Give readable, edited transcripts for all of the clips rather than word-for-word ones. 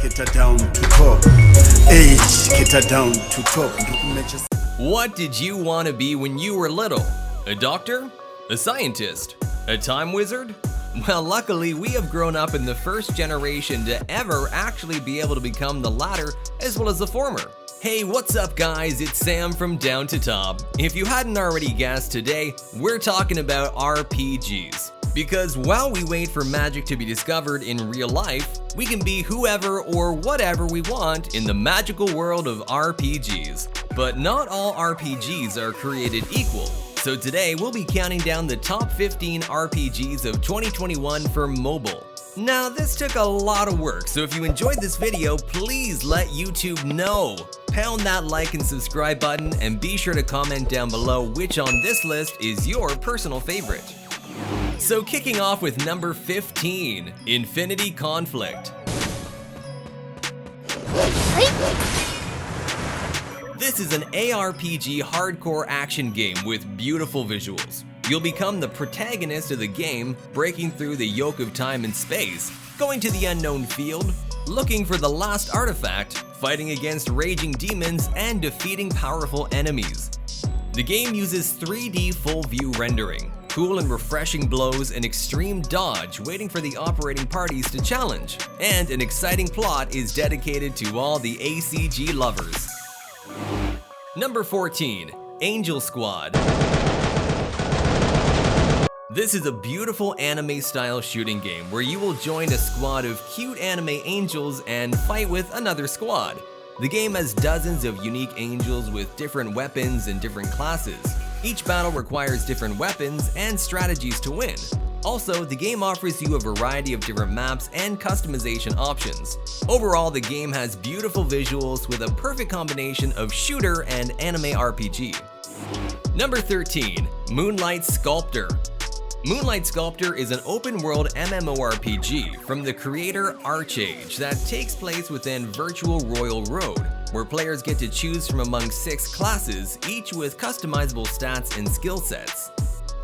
get her down to top. Age, get her down to top. What did you want to be when you were little? A doctor? A scientist? A time wizard? Well, luckily, we have grown up in the first generation to ever actually be able to become the latter as well as the former. Hey, what's up guys? It's Sam from Downtotop. If you hadn't already guessed, today we're talking about RPGs. Because while we wait for magic to be discovered in real life, we can be whoever or whatever we want in the magical world of RPGs. But not all RPGs are created equal. So today we'll be counting down the top 15 RPGs of 2021 for mobile. Now this took a lot of work, so if you enjoyed this video, please let YouTube know. Pound that like and subscribe button and be sure to comment down below which on this list is your personal favorite. So kicking off with number 15, Infinity Conflict. This is an ARPG hardcore action game with beautiful visuals. You'll become the protagonist of the game, breaking through the yoke of time and space, going to the unknown field, looking for the last artifact, fighting against raging demons, and defeating powerful enemies. The game uses 3D full view rendering, cool and refreshing blows, and extreme dodge waiting for the operating parties to challenge, and an exciting plot is dedicated to all the ACG lovers. Number 14, Angel Squad. This is a beautiful anime-style shooting game where you will join a squad of cute anime angels and fight with another squad. The game has dozens of unique angels with different weapons and different classes. Each battle requires different weapons and strategies to win. Also, the game offers you a variety of different maps and customization options. Overall, the game has beautiful visuals with a perfect combination of shooter and anime RPG. Number 13, Moonlight Sculptor. Moonlight Sculptor is an open-world MMORPG from the creator Archangel that takes place within Virtual Royal Road, where players get to choose from among 6 classes, each with customizable stats and skill sets.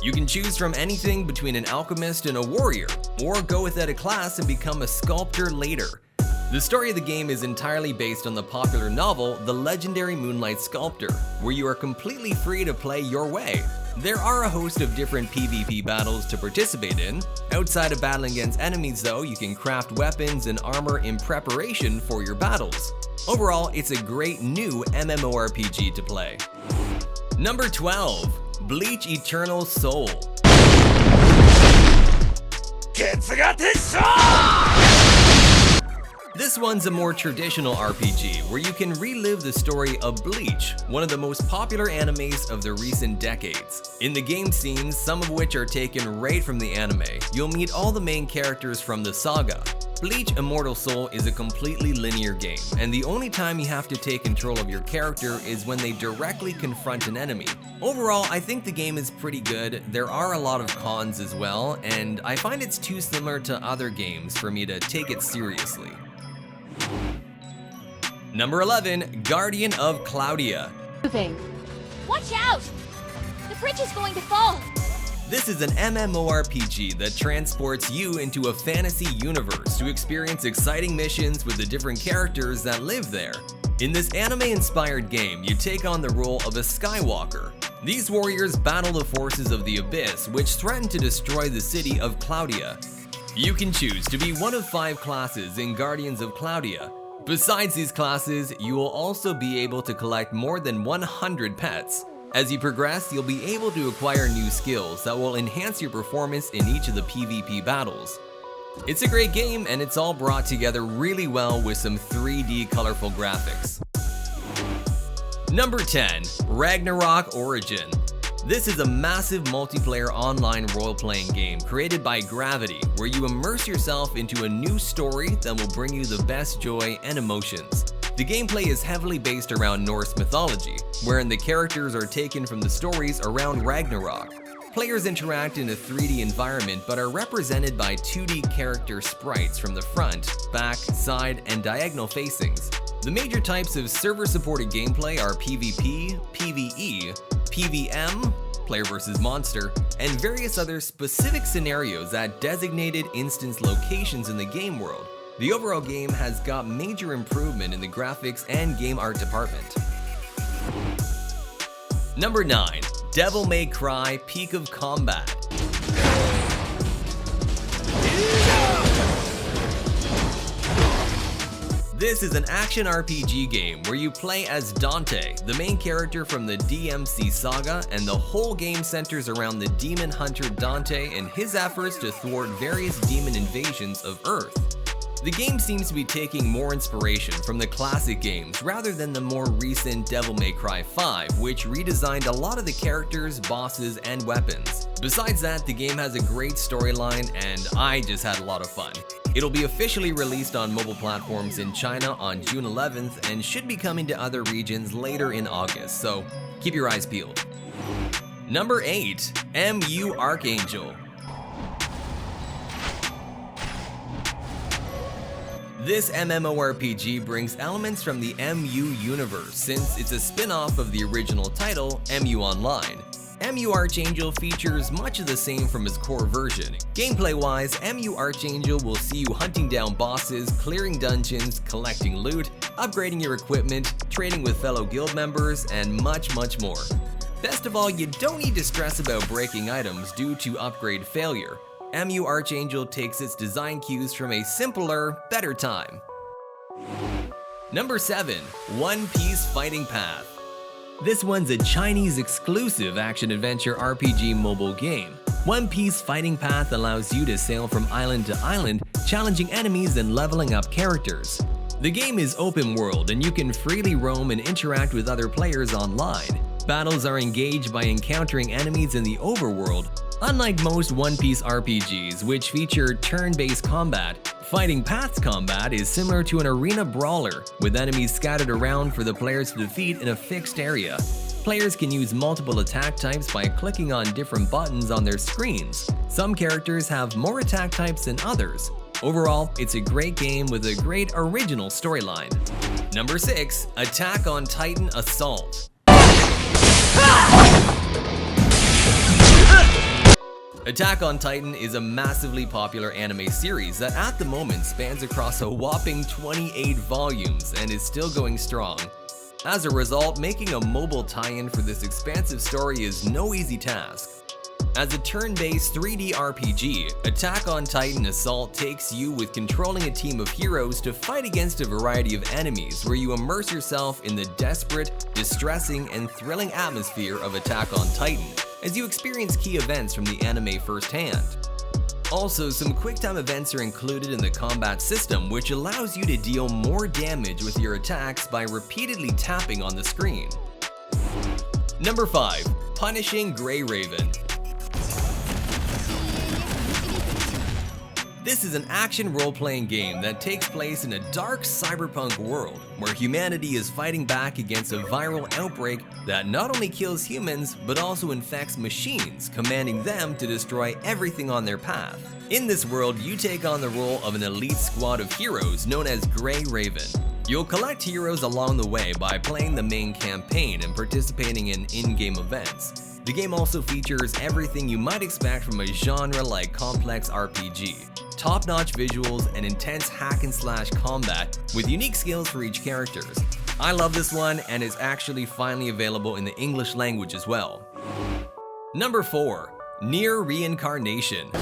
You can choose from anything between an alchemist and a warrior, or go without a class and become a sculptor later. The story of the game is entirely based on the popular novel The Legendary Moonlight Sculptor, where you are completely free to play your way. There are a host of different PvP battles to participate in. Outside of battling against enemies though, you can craft weapons and armor in preparation for your battles. Overall, it's a great new MMORPG to play. Number 12, Bleach Eternal Soul. Can't forget this song! This one's a more traditional RPG where you can relive the story of Bleach, one of the most popular animes of the recent decades. In the game scenes, some of which are taken right from the anime, you'll meet all the main characters from the saga. Bleach Immortal Soul is a completely linear game, and the only time you have to take control of your character is when they directly confront an enemy. Overall, I think the game is pretty good. There are a lot of cons as well, and I find it's too similar to other games for me to take it seriously. Number 11, Guardian of Claudia. Moving. Watch out! The bridge is going to fall! This is an MMORPG that transports you into a fantasy universe to experience exciting missions with the different characters that live there. In this anime-inspired game, you take on the role of a Skywalker. These warriors battle the forces of the Abyss, which threaten to destroy the city of Cloudia. You can choose to be one of 5 classes in Guardians of Claudia. Besides these classes, you will also be able to collect more than 100 pets. As you progress, you'll be able to acquire new skills that will enhance your performance in each of the PvP battles. It's a great game, and it's all brought together really well with some 3D colorful graphics. Number 10, Ragnarok Origin. This is a massive multiplayer online role-playing game created by Gravity, where you immerse yourself into a new story that will bring you the best joy and emotions. The gameplay is heavily based around Norse mythology, wherein the characters are taken from the stories around Ragnarok. Players interact in a 3D environment but are represented by 2D character sprites from the front, back, side, and diagonal facings. The major types of server-supported gameplay are PvP, PvE, PvM, player versus monster, and various other specific scenarios at designated instance locations in the game world. The overall game has got major improvement in the graphics and game art department. Number 9. Devil May Cry Peak of Combat. This is an action RPG game where you play as Dante, the main character from the DMC saga, and the whole game centers around the demon hunter Dante and his efforts to thwart various demon invasions of Earth. The game seems to be taking more inspiration from the classic games rather than the more recent Devil May Cry 5, which redesigned a lot of the characters, bosses, and weapons. Besides that, the game has a great storyline and I just had a lot of fun. It'll be officially released on mobile platforms in China on June 11th and should be coming to other regions later in August, so keep your eyes peeled. Number 8. MU Archangel. This MMORPG brings elements from the MU universe since it's a spin-off of the original title, MU Online. MU Archangel features much of the same from its core version. Gameplay-wise, MU Archangel will see you hunting down bosses, clearing dungeons, collecting loot, upgrading your equipment, trading with fellow guild members, and much more. Best of all, you don't need to stress about breaking items due to upgrade failure. MU Archangel takes its design cues from a simpler, better time. Number 7. One Piece Fighting Path. This one's a Chinese exclusive action-adventure RPG mobile game. One Piece Fighting Path allows you to sail from island to island, challenging enemies and leveling up characters. The game is open world and you can freely roam and interact with other players online. Battles are engaged by encountering enemies in the overworld. Unlike most One Piece RPGs, which feature turn-based combat, Fighting Path's combat is similar to an arena brawler, with enemies scattered around for the players to defeat in a fixed area. Players can use multiple attack types by clicking on different buttons on their screens. Some characters have more attack types than others. Overall, it's a great game with a great original storyline. Number 6. Attack on Titan Assault. Attack on Titan is a massively popular anime series that at the moment spans across a whopping 28 volumes and is still going strong. As a result, making a mobile tie-in for this expansive story is no easy task. As a turn-based 3D RPG, Attack on Titan Assault takes you with controlling a team of heroes to fight against a variety of enemies where you immerse yourself in the desperate, distressing, and thrilling atmosphere of Attack on Titan as you experience key events from the anime firsthand. Also, some quick-time events are included in the combat system, which allows you to deal more damage with your attacks by repeatedly tapping on the screen. Number 5. Punishing Grey Raven. This is an action role-playing game that takes place in a dark cyberpunk world where humanity is fighting back against a viral outbreak that not only kills humans but also infects machines, commanding them to destroy everything on their path. In this world, you take on the role of an elite squad of heroes known as Grey Raven. You'll collect heroes along the way by playing the main campaign and participating in in-game events. The game also features everything you might expect from a genre like complex RPG. Top-notch visuals and intense hack-and-slash combat with unique skills for each character. I love this one and it's actually finally available in the English language as well. Number 4. Nier Reincarnation.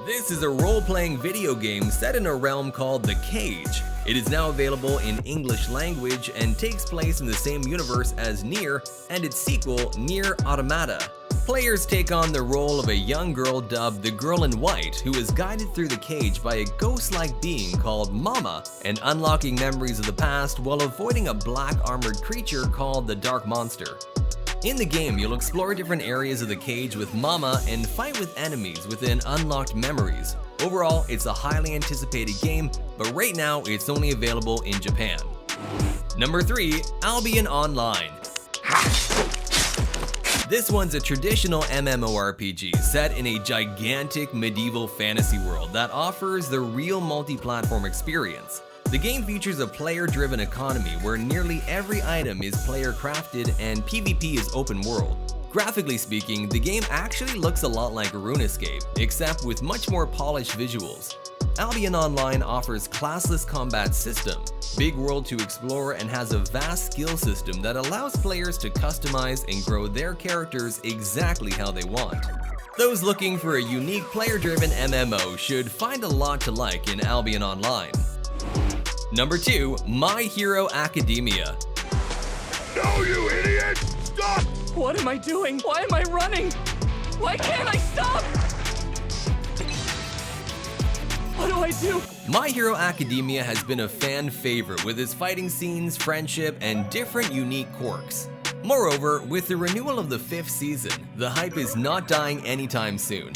This is a role-playing video game set in a realm called The Cage. It is now available in English language and takes place in the same universe as Nier and its sequel, Nier Automata. Players take on the role of a young girl dubbed the Girl in White who is guided through the cage by a ghost-like being called Mama and unlocking memories of the past while avoiding a black armored creature called the Dark Monster. In the game, you'll explore different areas of the cage with Mama and fight with enemies within unlocked memories. Overall, it's a highly anticipated game, but right now it's only available in Japan. Number 3. Albion Online. This one's a traditional MMORPG set in a gigantic medieval fantasy world that offers the real multi-platform experience. The game features a player-driven economy where nearly every item is player-crafted and PvP is open world. Graphically speaking, the game actually looks a lot like RuneScape, except with much more polished visuals. Albion Online offers classless combat system, big world to explore, and has a vast skill system that allows players to customize and grow their characters exactly how they want. Those looking for a unique player-driven MMO should find a lot to like in Albion Online. Number 2, My Hero Academia. No, you idiot! Stop! What am I doing? Why am I running? Why can't I stop? What do I do? My Hero Academia has been a fan favorite with its fighting scenes, friendship, and different unique quirks. Moreover, with the renewal of the 5th season, the hype is not dying anytime soon.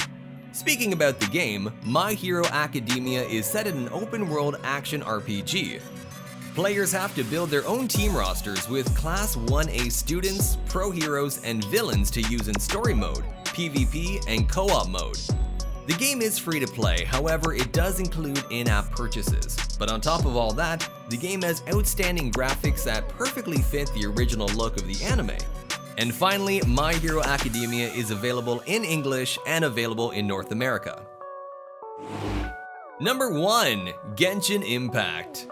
Speaking about the game, My Hero Academia is set in an open-world action RPG. Players have to build their own team rosters with Class 1A students, pro heroes, and villains to use in story mode, PvP, and co-op mode. The game is free to play, however it does include in-app purchases. But on top of all that, the game has outstanding graphics that perfectly fit the original look of the anime. And finally, My Hero Academia is available in English and available in North America. Number 1, Genshin Impact.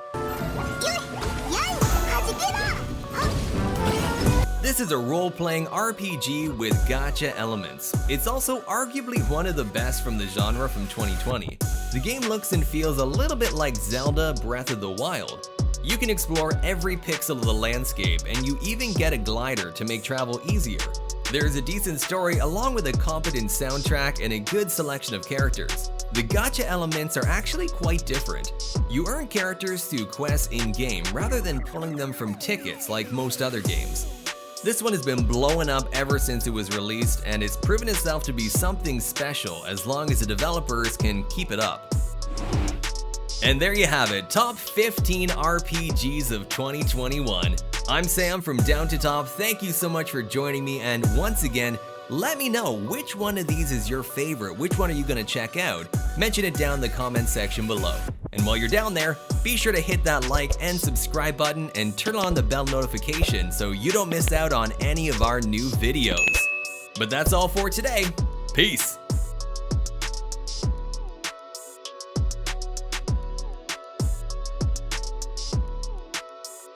This is a role-playing RPG with gacha elements. It's also arguably one of the best from the genre from 2020. The game looks and feels a little bit like Zelda Breath of the Wild. You can explore every pixel of the landscape, and you even get a glider to make travel easier. There's a decent story along with a competent soundtrack and a good selection of characters. The gacha elements are actually quite different. You earn characters through quests in-game rather than pulling them from tickets like most other games. This one has been blowing up ever since it was released, and it's proven itself to be something special as long as the developers can keep it up. And there you have it, top 15 RPGs of 2021. I'm Sam from Down to Top. Thank you so much for joining me, and once again, let me know which one of these is your favorite. Which one are you going to check out? Mention it down in the comment section below. And while you're down there, be sure to hit that like and subscribe button and turn on the bell notification so you don't miss out on any of our new videos. But that's all for today. Peace!